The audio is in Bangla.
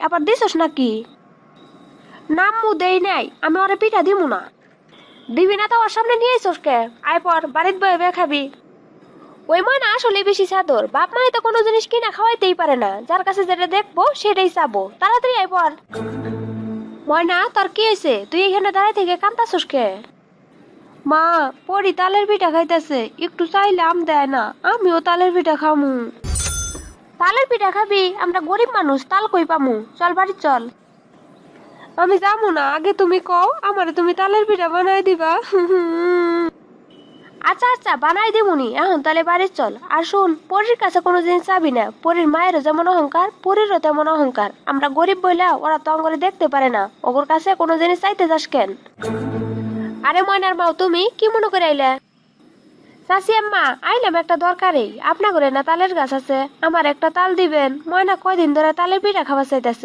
আবার দিছস নাকি? নামু দেই নাই, আমি ওরে পিঠা দিমু না। দিবি না তো ওর সামনে নিয়ে আইসস কে? আয় পর, বাড়িতে বয়ে খাবি। ওই ময়না আসলে বেশি চাদর, বাপ মাই তো কোনো জিনিস কিনা খাওয়াইতেই পারে না, যার কাছে যেটা দেখবো সেটাই চাবো। তাড়াতাড়ি আয় পর। ময়না, তোর কি হয়েছে? তুই এখানে দাঁড়াই থেকে কান্দাছস কে? মা, পরি তালের পিঠা খাইতেছে, একটু চাইলাম দেয় না, আমিও তালের পিঠা খামু। তালের পিঠা খাবি? আমরা গরিব মানুষ, তাল কই পামু? চল বাড়ি চল। আমি যাবো না, আগে তুমি কও আমারে তুমি তালের পিঠা বানাই দিবা। আচ্ছা আচ্ছা, বানাই দিমুনি, এখন তাহলে বাড়ি চল। আর শোন, পরীর কাছে কোনো জিনিস চাবি না। পরীর মায়েরও যেমন অহংকার, পরীরও তেমন অহংকার। আমরা গরিব বইলা ওরা তো অঙ্গরে দেখতে পারে না, ওর কাছে কোনো জিনিস চাইতে যাস কেন? আরে ময়নার মাও, তুমি কি মনে করে আইলে? চাচি আম্মা, আইলাম একটা দরকারে। আপনা করে না তালের গাছ আছে, আমার একটা তাল দিবেন? ময়না কয়দিন ধরে তালের পিঠা খাওয়া চাইতেছে।